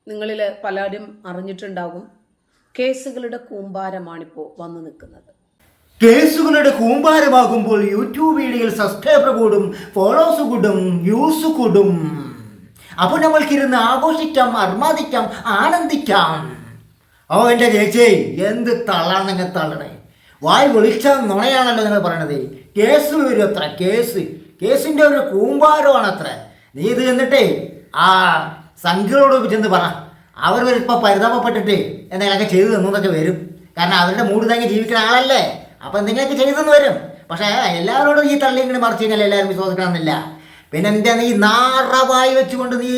നിങ്ങളിൽ പലരും അറിഞ്ഞിട്ടുണ്ടാകും, കേസുകളുടെ കൂമ്പാരമാണിപ്പോൾ വന്നു നിൽക്കുന്നത്. കേസുകളുടെ കൂമ്പാരമാകുമ്പോൾ യൂട്യൂബ് വീഡിയോയിൽ സബ്സ്ക്രൈബർ കൂടും, ഫോളോസ് കൂടും, വ്യൂസ് കൂടും. അപ്പോൾ നമ്മൾക്കിരുന്ന് ആഘോഷിക്കാം, അർമാദിക്കാം, ആനന്ദിക്കാം. ഓ എൻ്റെ ചേച്ചി, എന്ത് തള്ളാണ് നിങ്ങൾ തള്ളണേ? വായി വിളിച്ചാൽ നുണയാണല്ലോ നിങ്ങൾ പറയണത്. കേസ് വരും അത്ര, കേസിൻ്റെ ഒരു കൂമ്പാരമാണ് അത്ര. നീ ഇത് എന്നിട്ടേ ആ സംഘികളോട് ചെന്ന് പറ. അവർ ഇപ്പോൾ പരിതാപപ്പെട്ടിട്ട് എന്തെങ്കിലുമൊക്കെ ചെയ്തു തന്നതൊക്കെ വരും. കാരണം അവരുടെ മൂട് താങ്ങി ജീവിക്കുന്ന ആളല്ലേ. അപ്പം എന്തെങ്കിലുമൊക്കെ ചെയ്തെന്ന് വരും. പക്ഷേ എല്ലാവരോടും ഈ തള്ളി ഇങ്ങനെ മറിച്ച് കഴിഞ്ഞാൽ എല്ലാവരും വിശ്വസിക്കണമെന്നില്ല. പിന്നെ എന്താ നീ നാറവായി വെച്ചുകൊണ്ട് നീ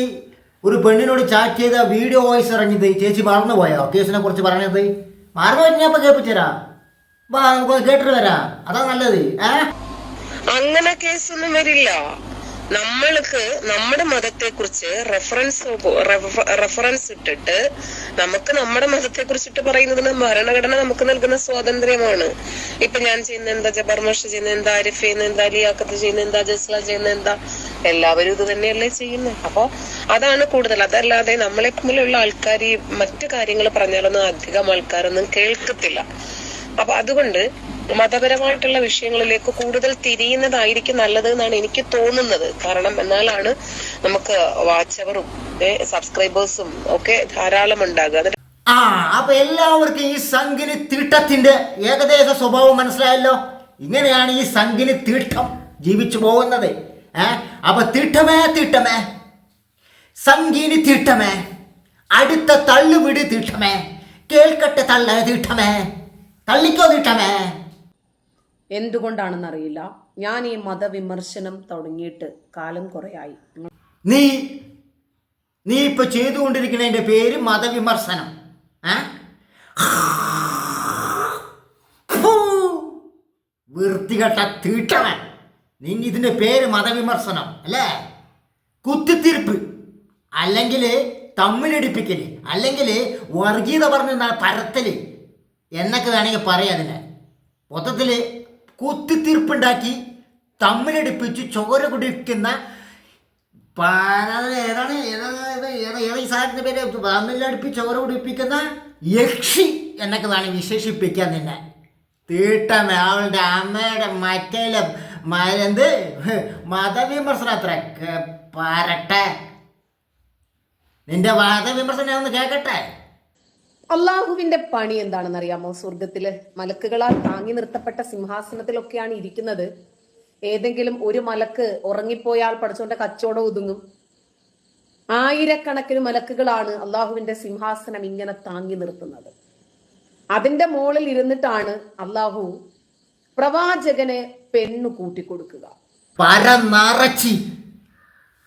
ഒരു പെണ്ണിനോട് ചാറ്റ് ചെയ്ത വീഡിയോ വോയിസ് ഇറങ്ങിയത് ചേച്ചി മറന്നുപോയോ? കേസിനെ കുറിച്ച് പറഞ്ഞത് മറന്നു കഴിഞ്ഞപ്പോൾ കേൾപ്പിച്ചരാ. വാ, നമുക്ക് കേട്ടിട്ട് വരാം, അതാ നല്ലത്. അങ്ങനെ കേസൊന്നും വരില്ല. നമ്മൾക്ക് നമ്മുടെ മതത്തെ കുറിച്ച് റെഫറൻസ് ഇട്ടിട്ട് നമുക്ക് നമ്മുടെ മതത്തെ കുറിച്ചിട്ട് പറയുന്നതിന് ഭരണഘടന നമുക്ക് നൽകുന്ന സ്വാതന്ത്ര്യമാണ്. ഇപ്പൊ ഞാൻ ചെയ്യുന്ന എന്താ, ജബർ മഷ ചെയ്യുന്ന എന്താ, ആരിഫ് ചെയ്യുന്ന എന്താ, ലിയാഖത്ത് ചെയ്യുന്ന എന്താ, ജസ്ല ചെയ്യുന്ന എന്താ, എല്ലാവരും ഇത് തന്നെയല്ലേ ചെയ്യുന്നത്. അപ്പൊ അതാണ് കൂടുതൽ. അതല്ലാതെ നമ്മളെ പോലുള്ള ആൾക്കാർ ഈ മറ്റു കാര്യങ്ങൾ പറഞ്ഞാലൊന്നും അധികം ആൾക്കാരൊന്നും കേൾക്കത്തില്ല. അപ്പൊ അതുകൊണ്ട് മതപരമായിട്ടുള്ള വിഷയങ്ങളിലേക്ക് കൂടുതൽ തിരിയുന്നതായിരിക്കും നല്ലത് എന്നാണ് എനിക്ക് തോന്നുന്നത്. കാരണം എന്നാലാണ് നമുക്ക് വാച്ചവറും സബ്സ്ക്രൈബേഴ്സും ഒക്കെ ധാരാളം ഉണ്ടാകുക. അപ്പൊ എല്ലാവർക്കും ഈ സംഘിനി തീട്ടത്തിന്റെ ഏകദേശ സ്വഭാവം മനസ്സിലായല്ലോ. ഇങ്ങനെയാണ് ഈ സംഘിനി തീട്ടം ജീവിച്ചു പോകുന്നത്. അപ്പൊ തീട്ടമേ സംഘിനി തീട്ടമേ, അടുത്ത തള്ളുപിടി തീട്ടമേ, കേൾക്കട്ടെ തള്ള തീട്ടമേ, തള്ളിക്കോ തീട്ടമേ. എന്തുകൊണ്ടാണെന്നറിയില്ല, ഞാൻ ഈ മതവിമർശനം തുടങ്ങിയിട്ട് കാലം കുറയായി. നീ ഇപ്പൊ ചെയ്തുകൊണ്ടിരിക്കുന്നതിന്റെ പേര് മതവിമർശനം. വൃത്തികെട്ട തീട്ടമൻ. ഇതിന്റെ പേര് മതവിമർശനം അല്ലേ? കുത്തിത്തീർപ്പ്, അല്ലെങ്കിൽ തമ്മിലടിപ്പിക്കല്, അല്ലെങ്കിൽ വർഗീയത പറഞ്ഞ പരത്തല് എന്നൊക്കെ വേണമെങ്കിൽ പറയാം. അതിനെ മൊത്തത്തിൽ കുത്തിത്തീർപ്പുണ്ടാക്കി തമ്മിലടിപ്പിച്ച് ചോര കുടിക്കുന്ന ഏതാണ് ഈ സാധനത്തിൻ്റെ പേര്? തമ്മിലടിപ്പിച്ച് ചോര കുടിപ്പിക്കുന്ന യക്ഷി എന്നൊക്കെ വേണമെങ്കിൽ വിശേഷിപ്പിക്കാൻ നിന്നെ. തീട്ടമേ, അവളുടെ അമ്മയുടെ മറ്റേലും എന്ത് മതവിമർശനം അത്ര പറട്ടെ. നിന്റെ മതവിമർശനം ഒന്ന് കേൾക്കട്ടെ. അള്ളാഹുവിന്റെ പണി എന്താണെന്ന് അറിയാമോ? സ്വർഗത്തില് മലക്കുകളാൽ താങ്ങി നിർത്തപ്പെട്ട സിംഹാസനത്തിലൊക്കെയാണ് ഇരിക്കുന്നത്. ഏതെങ്കിലും ഒരു മലക്ക് ഉറങ്ങിപ്പോയാൽ പഠിച്ചോന്റെ കച്ചവടം ഒതുങ്ങും. ആയിരക്കണക്കിന് മലക്കുകളാണ് അള്ളാഹുവിന്റെ സിംഹാസനം ഇങ്ങനെ താങ്ങി നിർത്തുന്നത്. അതിന്റെ മുകളിൽ ഇരുന്നിട്ടാണ് അള്ളാഹു പ്രവാചകന് പെണ്ണു കൂട്ടിക്കൊടുക്കുക. പരനറച്ചി,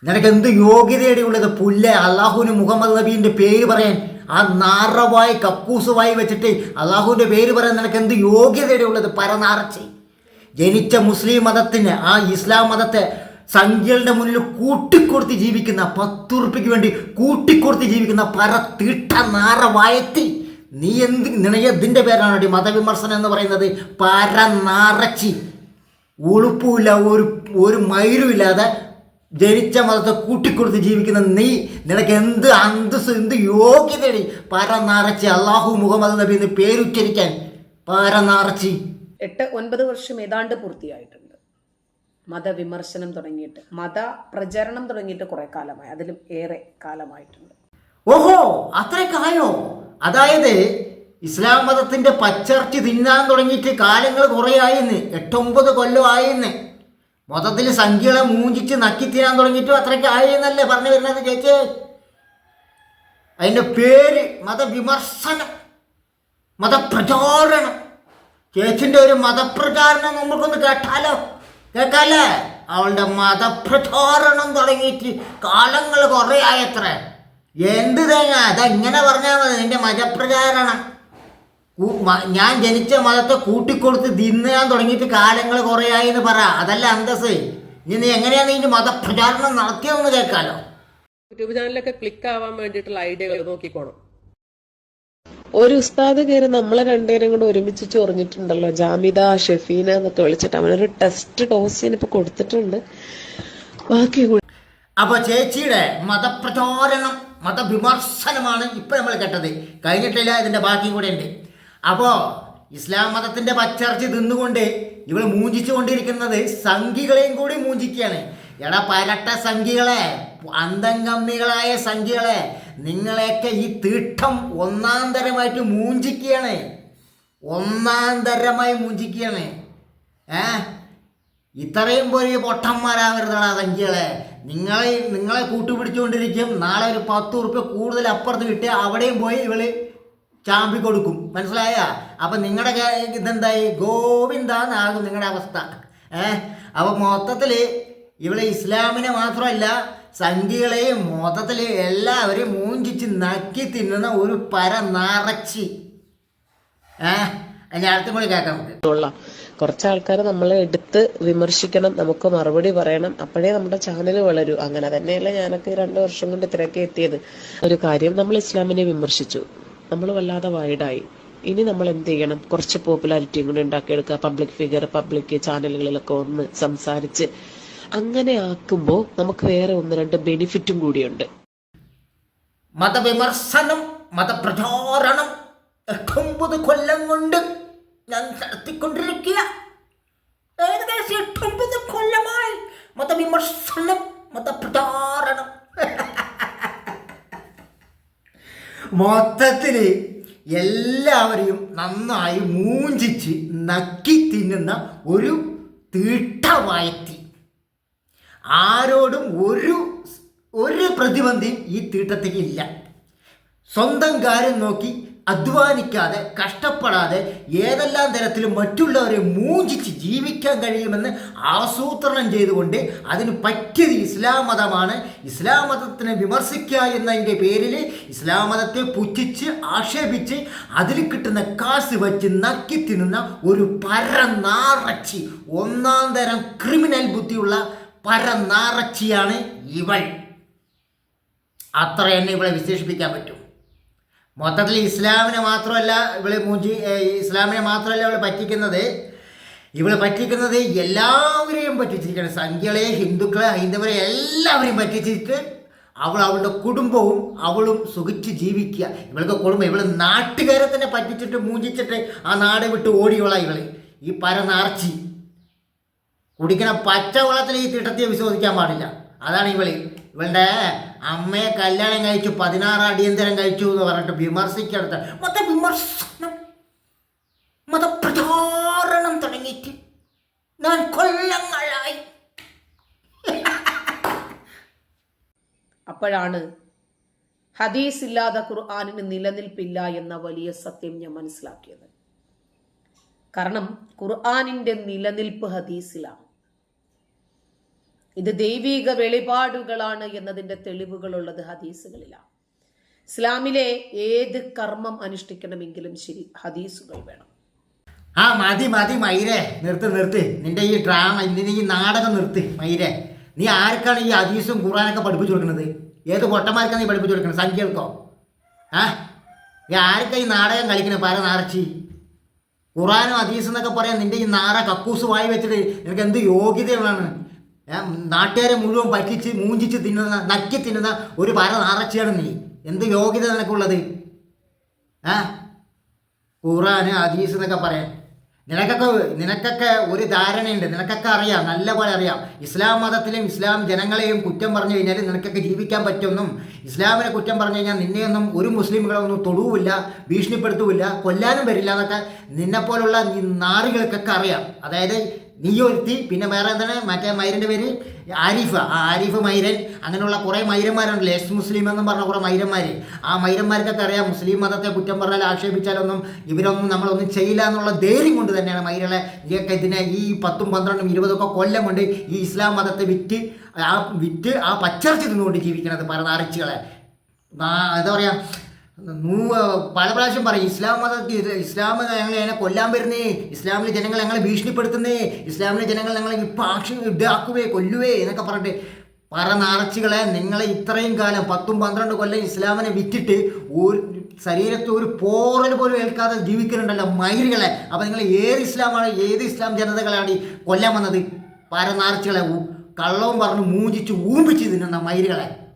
നിനക്ക് എന്ത് യോഗ്യതയുള്ളത് പുല്ല? അള്ളാഹുവിന് മുഹമ്മദ് നബീന്റെ പേര് പറയാൻ ആ നാറവായി കക്കൂസുവായി വെച്ചിട്ട് അള്ളാഹുവിൻ്റെ പേര് പറയാൻ നിനക്ക് എന്ത് യോഗ്യതയുള്ളത്? പരനാറച്ചി. ജനിച്ച മുസ്ലിം മതത്തിന്, ആ ഇസ്ലാം മതത്തെ സംഖ്യകളുടെ മുന്നിൽ കൂട്ടിക്കൊടുത്ത് ജീവിക്കുന്ന, 10 ഉറുപ്പിക്ക് വേണ്ടി കൂട്ടിക്കൊടുത്ത് ജീവിക്കുന്ന തീട്ട നാറവായത്തി. നീ നിനയതിൻ്റെ പേരാണ് മതവിമർശനം എന്ന് പറയുന്നത്? പരനാറച്ചി. ഉളുപ്പുമില്ല, ഒരു മൈരുമില്ലാതെ ജനിച്ച മതത്തെ കൂട്ടിക്കൊടുത്ത് ജീവിക്കുന്ന നീ, നിനക്ക് എന്ത് അന്തസ്, എന്ത് യോഗ്യതയാണ്? പരനാറച്ചി. അള്ളാഹു മുഹമ്മദ് നബി എന്ന് പേരുച്ചരിക്കാൻ പരനാറച്ചി. 8-9 വർഷം ഏതാണ്ട് പൂർത്തിയായിട്ടുണ്ട് മതവിമർശനം തുടങ്ങിയിട്ട്. മത പ്രചരണം തുടങ്ങിയിട്ട് കുറെ കാലമായി, അതിലും ഏറെ കാലമായിട്ടുണ്ട്. ഓഹോ, അത്രയൊക്കെ അതായത് ഇസ്ലാം മതത്തിന്റെ പച്ചർച്ചി തിന്നാൻ തുടങ്ങിയിട്ട് കാലങ്ങൾ കുറേ ആയിന്ന്. 8-9 കൊല്ലം ആയിന്ന്. മൊത്തത്തിൽ സംഖ്യകളെ മൂഞ്ചിച്ച് നക്കി തീരാൻ തുടങ്ങിയിട്ടും അത്രയ്ക്ക് ആയെന്നല്ലേ പറഞ്ഞു വരുന്നത് ചേച്ചി? അതിൻ്റെ പേര് മതവിമർശനം, മതപ്രചാരണം. ചേച്ചിൻ്റെ ഒരു മതപ്രചാരണം നമുക്കൊന്ന് കേട്ടാലേ? അവളുടെ മതപ്രചാരണം തുടങ്ങിയിട്ട് കാലങ്ങൾ കുറേ ആയത്ര. എന്ത് തേങ്ങ അതെങ്ങനെ പറഞ്ഞാൽ മതി? നിന്റെ മതപ്രചാരണം. ഞാൻ ജനിച്ച മതത്തെ കൂട്ടിക്കൊടുത്ത് തിന്നാൻ തുടങ്ങിയിട്ട് കാലങ്ങൾ കുറേയായി എന്ന് പറ. അതല്ല അന്തസ്. ഇനി നീ എങ്ങനെയാണ് ഇതിന്റെ മതപ്രചാരണം നടത്തിയതെന്ന് കേൾക്കാലോ. യൂട്യൂബ് ചാനലൊക്കെ ക്ലിക്ക് ആവാൻ വേണ്ടിയിട്ടുള്ള ഐഡിയകൾ നോക്കിക്കോണം. ഒരു ഉസ്താദ് കയറി നമ്മളെ രണ്ടുപേരും കൂടെ ഒരുമിച്ച് ചൊറിഞ്ഞിട്ടുണ്ടല്ലോ, ജാമിദ ഷെഫീന എന്നൊക്കെ വിളിച്ചിട്ട്. അവനൊരു ടെസ്റ്റ് ഡോസിന് ഇപ്പൊ കൊടുത്തിട്ടുണ്ട്. ബാക്കി അപ്പോൾ ചേച്ചിയുടെ മതപ്രചാരണം മതവിമർശനമാണ് ഇപ്പം നമ്മൾ കേട്ടത്. കഴിഞ്ഞിട്ടില്ല, ഇതിൻ്റെ ബാക്കിയും കൂടെ ഉണ്ട്. അപ്പോൾ ഇസ്ലാം മതത്തിൻ്റെ പച്ചർച്ചി തിന്നുകൊണ്ട് ഇവൾ മൂഞ്ചിച്ചു കൊണ്ടിരിക്കുന്നത് സംഘികളെയും കൂടി മൂഞ്ചിക്കുകയാണ്. എടാ പരട്ട സംഘികളെ, അന്തംഗമ്മികളായ സംഘികളെ, നിങ്ങളെയൊക്കെ ഈ തീട്ടം ഒന്നാം തരമായിട്ട് മൂഞ്ചിക്കുകയാണ്. ഒന്നാം തരമായി മൂഞ്ചിക്കുകയാണ്. ഇത്രയും പോയി പൊട്ടന്മാരാവരുതടാ സംഖ്യകളെ. നിങ്ങളെ കൂട്ടുപിടിച്ചുകൊണ്ടിരിക്കും. നാളെ ഒരു 10 ഉറുപ്പ്യ കൂടുതൽ അപ്പുറത്ത് കിട്ടിയ അവിടെയും പോയി ഇവള് ചാമ്പി കൊടുക്കും. മനസ്സിലായ? അപ്പം നിങ്ങളുടെ ഇതെന്തായി? ഗോവിന്ദാന്നാകും നിങ്ങളുടെ അവസ്ഥ. അപ്പം മൊത്തത്തിൽ ഇവള് ഇസ്ലാമിനെ മാത്രമല്ല സംഘികളെയും മൊത്തത്തിൽ എല്ലാവരെയും മൂഞ്ചിച്ച് നക്കി തിന്നുന്ന ഒരു പരനാറച്ചി. ഞാൻ അടുത്തും കൂടി കേൾക്കാം നമുക്ക്. കുറച്ച് ആൾക്കാർ നമ്മളെ എടുത്ത് വിമർശിക്കണം, നമുക്ക് മറുപടി പറയണം, അപ്പോഴേ നമ്മുടെ ചാനൽ വളരൂ. അങ്ങനെ തന്നെയല്ല ഞാനൊക്കെ 2 വർഷം കൊണ്ട് ഇത്രയൊക്കെ എത്തിയത്. ഒരു കാര്യം, നമ്മൾ ഇസ്ലാമിനെ വിമർശിച്ചു, നമ്മൾ വല്ലാതെ വൈഡായി. ഇനി നമ്മൾ എന്ത് ചെയ്യണം? കുറച്ച് പോപ്പുലാരിറ്റിയും കൂടി ഉണ്ടാക്കിയെടുക്കുക. പബ്ലിക് ഫിഗർ, പബ്ലിക് ചാനലുകളിലൊക്കെ ഒന്ന് സംസാരിച്ച് അങ്ങനെ ആക്കുമ്പോൾ നമുക്ക് വേറെ 1-2 ബെനിഫിറ്റും കൂടിയുണ്ട്. മതവിമർശനം, മതപ്രചാരണം 9 കൊല്ലം കൊണ്ട് ഞാൻ നടത്തിക്കൊണ്ടിരിക്കുക. ഏകദേശം 8-9 കൊല്ലമായി മതവിമർശനം, മതപ്രചാരണം. മൊത്തത്തിൽ എല്ലാവരെയും നന്നായി മൂഞ്ചിച്ച് നക്കി തിന്നുന്ന ഒരു തീട്ടവായത്തി. ആരോടും ഒരു പ്രതിബന്ധിയും ഈ തീട്ടത്തേക്ക് ഇല്ല. സ്വന്തം കാര്യം നോക്കി അധ്വാനിക്കാതെ കഷ്ടപ്പെടാതെ ഏതെല്ലാം തരത്തിലും മറ്റുള്ളവരെ മൂഞ്ചിച്ച് ജീവിക്കാൻ കഴിയുമെന്ന് ആസൂത്രണം ചെയ്തുകൊണ്ട് അതിന് പറ്റിയത് ഇസ്ലാം മതമാണ്. ഇസ്ലാം മതത്തിനെ വിമർശിക്കുക എന്നതിൻ്റെ പേരിൽ ഇസ്ലാം മതത്തെ പുച്ഛിച്ച് ആക്ഷേപിച്ച് അതിൽ കിട്ടുന്ന കാശ് വച്ച് നക്കി തിന്നുന്ന ഒരു പരനാറച്ചി, ഒന്നാം തരം ക്രിമിനൽ ബുദ്ധിയുള്ള പരനാറച്ചിയാണ് ഇവൾ. അത്ര തന്നെ ഇവളെ വിശേഷിപ്പിക്കാൻ പറ്റും. മൊത്തത്തിൽ ഇസ്ലാമിനെ മാത്രമല്ല ഇവളെ പറ്റിക്കുന്നത്. ഇവളെ പറ്റിക്കുന്നത് എല്ലാവരെയും പറ്റിച്ചിരിക്കുകയാണ്. സംഖ്യകളെ, ഹിന്ദുക്കളെ, ഹൈന്ദവരെ എല്ലാവരെയും പറ്റിച്ചിട്ട് അവളുടെ കുടുംബവും അവളും സുഖിച്ച് ജീവിക്കുക. ഇവൾക്ക് കുടുംബം, ഇവള് നാട്ടുകാരെ തന്നെ പറ്റിച്ചിട്ട് മൂഞ്ചിച്ചിട്ട് ആ നാട് വിട്ട് ഓടിയോളാം ഇവള്. ഈ പരനാർച്ചി കുടിക്കുന്ന പച്ചവെള്ളത്തിൽ ഈ തിട്ടത്തെ വിശ്വസിക്കാൻ പാടില്ല. അതാണ് ഇവളുടെ അമ്മയെ കല്യാണം കഴിച്ചു, 16 അടിയന്തരം കഴിച്ചു എന്ന് പറഞ്ഞിട്ട് വിമർശിക്കെടുത്ത മതവിമർശനം, മതപ്രചാരണം തുടങ്ങിയിട്ട് ഞാൻ കൊല്ലങ്ങളായി. അപ്പോഴാണ് ഹദീസ് ഇല്ലാതെ ഖുർആനിന് നിലനിൽപ്പില്ല എന്ന വലിയ സത്യം ഞാൻ മനസ്സിലാക്കിയത്. കാരണം ഖുർആനിന്റെ നിലനിൽപ്പ് ഹദീസിലാണ്. ഇത് ദൈവിക വെളിപാടുകളാണ് എന്നതിന്റെ തെളിവുകളുള്ളത് ഹദീസുകളിലാണ്. ഇസ്ലാമിലെ ഏത് കർമ്മം അനുഷ്ഠിക്കണമെങ്കിലും ശരി ഹദീസുകൾ വേണം. മതി മൈരെ, നിർത്ത്. നിന്റെ ഈ ഡ്രാമ, നിന്റെ ഈ നാടകം നിർത്ത് മൈരെ. നീ ആർക്കാണ് ഈ ഹദീസും ഖുർആനൊക്കെ പഠിപ്പിച്ചു കൊടുക്കുന്നത്? ഏത് പൊട്ടന്മാർക്കാണ് നീ പഠിപ്പിച്ചു കൊടുക്കുന്നത്? സംഖ്യകൾക്കോ? നീ ആർക്കാ ഈ നാടകം കളിക്കുന്നത്? പരനാർച്ചി. ഖുർആനും ഹദീസ് എന്നൊക്കെ പറയാൻ നിന്റെ ഈ നാട കക്കൂസ് വായി വെച്ചിട്ട് നിനക്ക് എന്ത് യോഗ്യതയാണ്? നാട്ടുകാരെ മുഴുവൻ പറ്റിച്ച് മൂഞ്ചിച്ച് തിന്നുന്ന, നക്കി തിന്നുന്ന ഒരു പരനാറച്ചിയാണ് നീ. എന്ത് യോഗ്യത നിനക്കുള്ളത്? ഖുർആന് ഹദീസ് എന്നൊക്കെ പറയാൻ നിനക്കൊക്കെ ഒരു ധാരണയുണ്ട്. നിനക്കൊക്കെ അറിയാം, നല്ല പോലെ അറിയാം. ഇസ്ലാം മതത്തിലും ഇസ്ലാം ജനങ്ങളെയും കുറ്റം പറഞ്ഞു കഴിഞ്ഞാൽ നിനക്കൊക്കെ ജീവിക്കാൻ പറ്റുമെന്നും, ഇസ്ലാമിനെ കുറ്റം പറഞ്ഞു കഴിഞ്ഞാൽ നിന്നെയൊന്നും ഒരു മുസ്ലിമുകളൊന്നും തൊടുവില്ല, ഭീഷണിപ്പെടുത്തുമില്ല, കൊല്ലാനും വരില്ല എന്നൊക്കെ നിന്നെപ്പോലുള്ള നാറികൾക്കൊക്കെ അറിയാം. അതായത് നീ ഒരുത്തി, പിന്നെ വേറെ എന്താണ് മറ്റേ മൈരൻ്റെ പേര് ആരിഫ് മൈരൻ, അങ്ങനെയുള്ള കുറേ മൈരന്മാരുണ്ടല്ലോ, എസ് മുസ്ലിം എന്നും പറഞ്ഞ കുറേ മൈരന്മാർ. ആ മൈരന്മാർക്കൊക്കെ അറിയാം മുസ്ലിം മതത്തെ കുറ്റം പറഞ്ഞാൽ ആക്ഷേപിച്ചാലൊന്നും ഇവരൊന്നും നമ്മളൊന്നും ചെയ്യില്ല എന്നുള്ള ധൈര്യം കൊണ്ട് തന്നെയാണ് മൈരളെ ഇതിനെ ഈ 10, 12, 20 കൊല്ലം കൊണ്ട് ഈ ഇസ്ലാം മതത്തെ വിറ്റ് ആ പച്ചർച്ച തിന്നുകൊണ്ട് ജീവിക്കണത് പരനാർച്ചികളെ. എന്താ പറയുക, പല പ്രാവശ്യം പറയും ഇസ്ലാം ഞങ്ങളെ കൊല്ലാൻ വരുന്നേ, ഇസ്ലാമിലെ ജനങ്ങൾ ഞങ്ങളെ ഭീഷണിപ്പെടുത്തുന്നേ, ഇസ്ലാമിലെ ജനങ്ങൾ ഞങ്ങളെ ഇതാക്കുവേ കൊല്ലുവേ എന്നൊക്കെ പറഞ്ഞിട്ട് പരനാർച്ചികളെ. നിങ്ങളെ ഇത്രയും കാലം 10, 12 കൊല്ലം ഇസ്ലാമിനെ വിറ്റിട്ട് ഒരു ശരീരത്തിൽ ഒരു പോറൽ പോലും ഏൽക്കാതെ ജീവിക്കുന്നുണ്ടല്ലോ മൈരികളെ. അപ്പം നിങ്ങൾ ഏത് ഇസ്ലാം ജനതകളാണ് കൊല്ലാൻ വന്നത്? പരനാർച്ചികളെ. കള്ളവും പറഞ്ഞ് മൂഞ്ചിച്ച് ഊമ്പിച്ച് തിന്നുന്ന മയിലുകളെ.